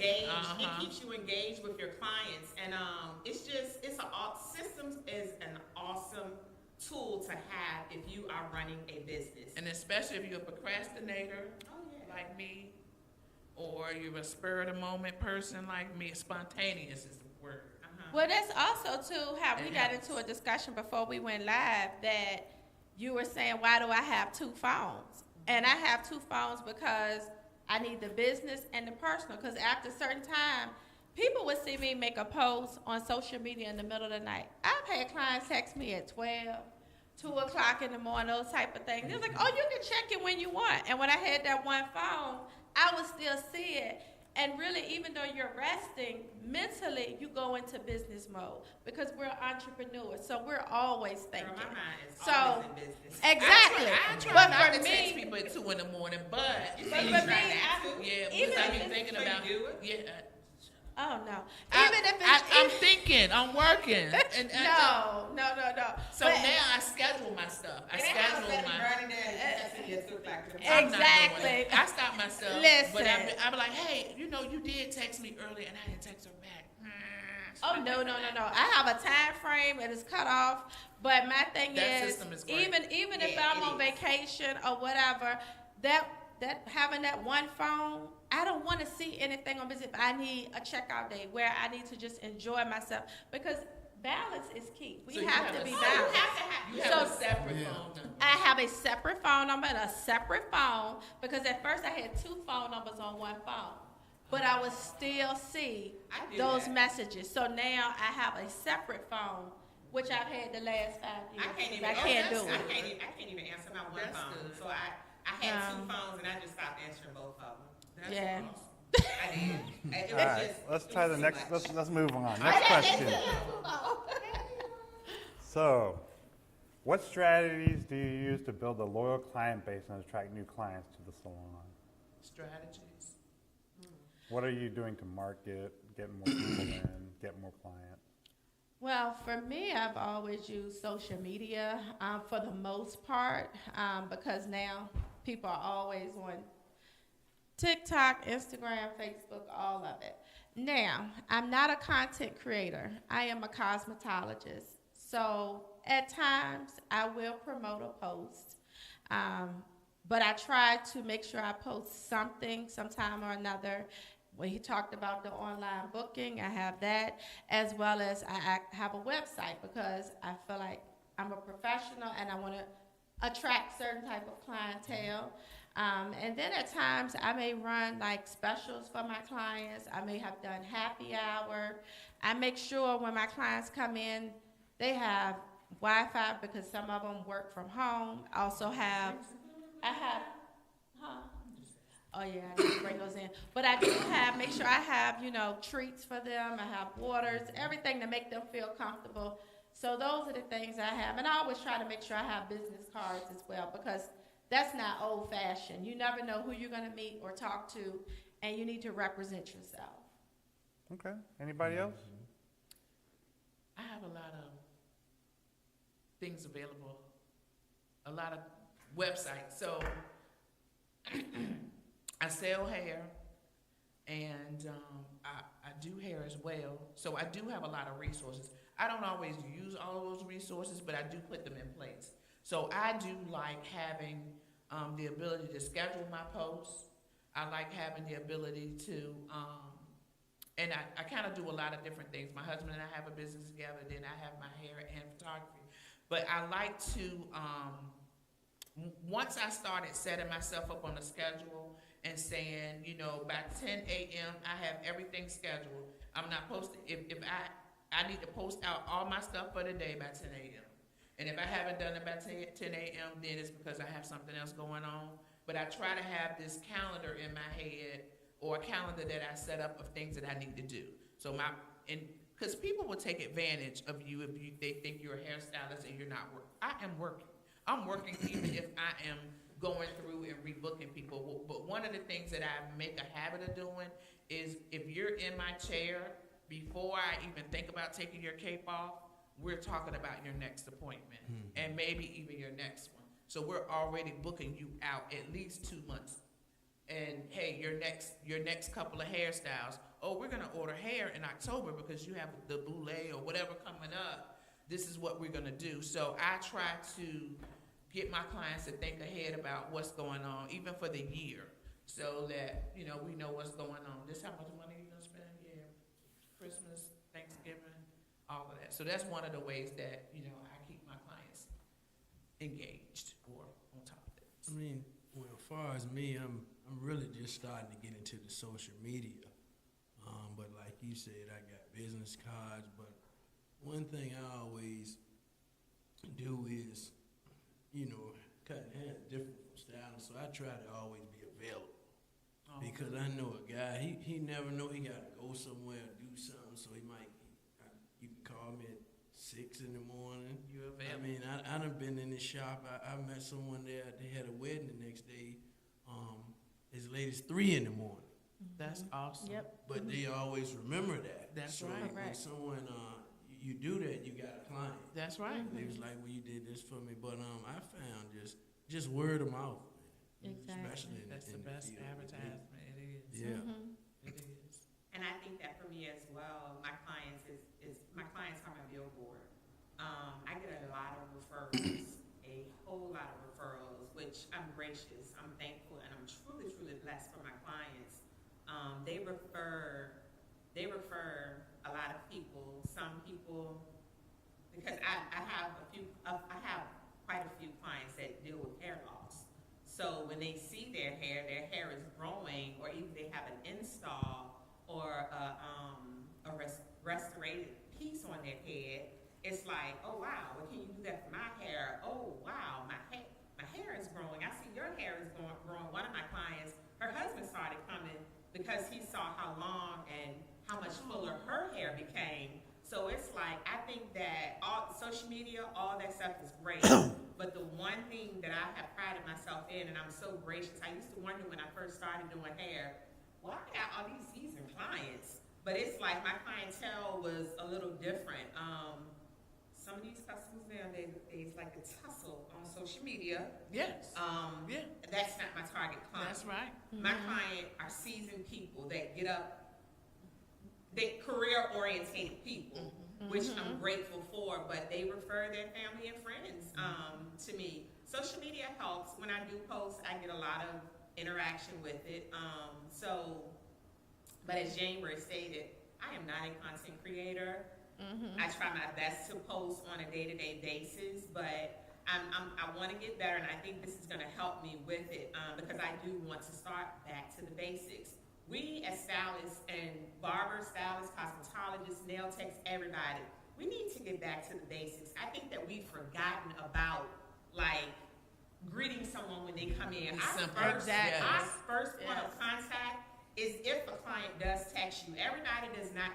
engaged. It keeps you engaged with your clients, and systems is an awesome tool to have if you are running a business, and especially if you're a procrastinator like me, or you're a spur of the moment person like me. Spontaneous is the word. Well, that's also too how we got into a discussion before we went live that you were saying, why do I have two phones? And I have two phones because I need the business and the personal. Because after a certain time, people would see me make a post on social media in the middle of the night. I've had clients text me at 12, 2 o'clock in the morning, those type of things. They're like, oh, you can check it when you want. And when I had that one phone, I would still see it. And really, even though you're resting, mentally, you go into business mode because we're entrepreneurs. So we're always thinking. Girl, my mind is always in business. Exactly. I try not to text people at 2 in the morning, but for me, because I be thinking about it. Oh no! I'm thinking, I'm working. No. So now I schedule my stuff. I schedule my. Exactly. I stop myself. Listen. But I be like, hey, you did text me earlier, and I didn't text her back. Oh no! I have a time frame. It is cut off. But my thing is even if I'm on vacation or whatever, that having that one phone, I don't want to see anything on business. I need a checkout day where I need to just enjoy myself because balance is key. We have to be balanced. You have a separate phone number. I have a separate phone number and a separate phone because at first I had two phone numbers on one phone. But I would still see those messages. So now I have a separate phone, which I've had the last 5 years. I can't do it. I can't even answer my one phone. So I had two phones and I just stopped answering both of them. Yeah. I did. All right, let's try the next. Let's move on. Next question. So, what strategies do you use to build a loyal client base and attract new clients to the salon? Strategies. What are you doing to market, get more people in, get more clients? Well, for me, I've always used social media for the most part because now people are always on TikTok, Instagram, Facebook, all of it. Now, I'm not a content creator. I am a cosmetologist. So at times, I will promote a post. But I try to make sure I post something sometime or another. When he talked about the online booking, I have that, as well as I have a website because I feel like I'm a professional and I want to attract certain type of clientele. And then at times I may run like specials for my clients. I may have done happy hour. I make sure when my clients come in, they have Wi-Fi because some of them work from home. I have, oh yeah, I need to bring those in. But I do make sure I have, treats for them. I have waters, everything to make them feel comfortable. So those are the things I have. And I always try to make sure I have business cards as well because that's not old fashioned. You never know who you're going to meet or talk to, and you need to represent yourself. Okay. Anybody else? I have a lot of things available, a lot of websites. So I sell hair, and I do hair as well. So I do have a lot of resources. I don't always use all of those resources, but I do put them in place. So I do like having the ability to schedule my posts. I like having the ability to, and I kind of do a lot of different things. My husband and I have a business together, then I have my hair and photography. But I like to, once I started setting myself up on a schedule and saying, by 10 a.m., I have everything scheduled. I'm not posting, if I need to post out all my stuff for the day by 10 a.m. And if I haven't done it by 10 a.m., then it's because I have something else going on. But I try to have this calendar in my head or a calendar that I set up of things that I need to do. So because people will take advantage of you if they think you're a hairstylist and you're not working. I am working. I'm working even if I am going through and rebooking people. But one of the things that I make a habit of doing is if you're in my chair, before I even think about taking your cape off, we're talking about your next appointment and maybe even your next one. So we're already booking you out at least 2 months and hey, your next couple of hairstyles. Oh, we're gonna order hair in October because you have the boulet or whatever coming up. This is what we're gonna do. So I try to get my clients to think ahead about what's going on, even for the year, so that, you know, we know what's going on. This how much money you're gonna spend? Yeah, Christmas, Thanksgiving, all of that. So that's one of the ways that, you know, I keep my clients engaged or on top of it. I mean, well, as far as me, I'm really just starting to get into the social media. But like you said, I got business cards. But one thing I always do is, you know, cut hair different from styling. So I try to always be available. Because I know a guy, he never know he got to go somewhere or do something. So you can call me at 6 in the morning. You're I available. mean, I done been in this shop. I met someone there. They had a wedding the next day. As late as 3 in the morning. That's awesome. Yep. But they always remember that. That's so right. when someone you do that, you got a client. That's right. They was like, "Well, you did this for me," but I found just word of mouth, man. Exactly. Especially in, That's in the best field. advertisement. It is. Yeah. It is. And I think that for me as well, my clients are my billboard. I get a lot of referrals, a whole lot of referrals, which I'm gracious, I'm thankful, and I'm truly, truly blessed for my clients. They refer a lot of people. Some people, because I have quite a few clients that deal with hair loss. So when they see their hair is growing, or even they have an install or a restorated piece on their head, it's like, oh wow, well, can you do that for my hair? Oh wow, my hair is growing. I see your hair is growing. One of my clients, her husband started coming because he saw how long and how much fuller her hair became. So it's like, I think that all social media, all that stuff is great. But the one thing that I have prided myself in, and I'm so gracious, I used to wonder when I first started doing hair, well, I got all these seasoned clients, but it's like my clientele was a little different. Some of these customers now, they like to tussle on social media. Yes. Yeah. That's not my target client. That's right. My client are seasoned people that get up, they career-orientated people, which I'm grateful for, but they refer their family and friends to me. Social media helps. When I do post, I get a lot of interaction with it. But as January stated, I am not a content creator. I try my best to post on a day-to-day basis, but I want to get better, and I think this is going to help me with it because I do want to start back to the basics. We as stylists and barbers, stylists, cosmetologists, nail techs, everybody, we need to get back to the basics. I think that we've forgotten about, like, greeting someone when they come in. Our first point of contact is if a client does text you. Everybody does not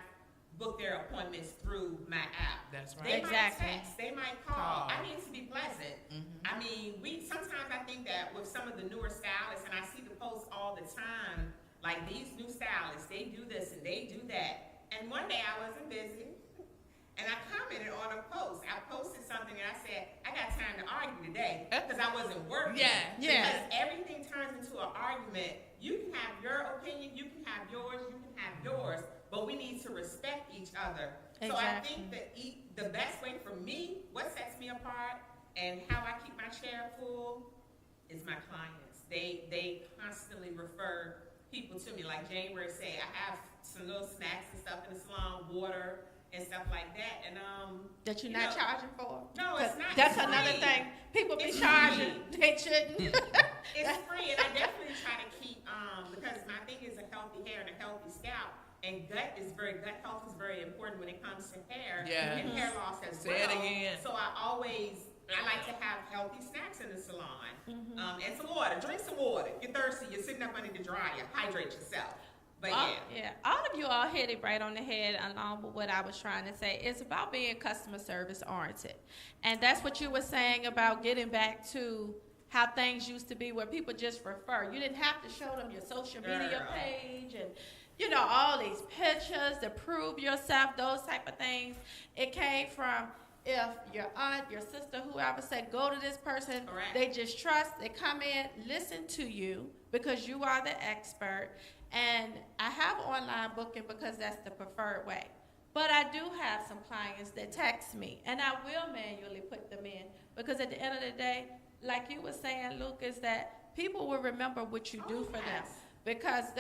book their appointments through my app. That's They right. might text, they might call. Call. I need to be pleasant. I mean, sometimes I think that with some of the newer stylists, and I see the posts all the time, like these new stylists, they do this and they do that. And one day I wasn't busy, and I commented on a post. I posted something and I said, I got time to argue today because I wasn't working. Yeah. Because everything turns into an argument. You can have your opinion, you can have yours, you can have yours, but we need to respect each other. So I think that the best way for me, what sets me apart and how I keep my chair full is my clients. They constantly refer people to me. Like January said, I have some little snacks and stuff in the salon, water and stuff like that. And That you're not charging for? No, it's not. That's It's another free. thing. People be It's charging. They shouldn't. It's free, and I definitely try to keep because my thing is a healthy hair and a healthy scalp, and gut health is very important when it comes to hair Yeah. and hair loss as Say it well. again. So I like to have healthy snacks in the salon and some water. Drink some water. You're thirsty. You're sitting up under the dryer. Hydrate yourself. But Yeah, all of you all hit it right on the head along with what I was trying to say. It's about being customer service oriented. And that's what you were saying about getting back to how things used to be where people just refer. You didn't have to show them your social media Girl. page and, you know, all these pictures to prove yourself, those type of things. It came from if your aunt, your sister, whoever said, go to this person, Correct. they just trust, they come in, listen to you because you are the expert. And I have online booking because that's the preferred way. But I do have some clients that text me, and I will manually put them in because at the end of the day, like you were saying, Lucas, that people will remember what you do for them Yes. because that's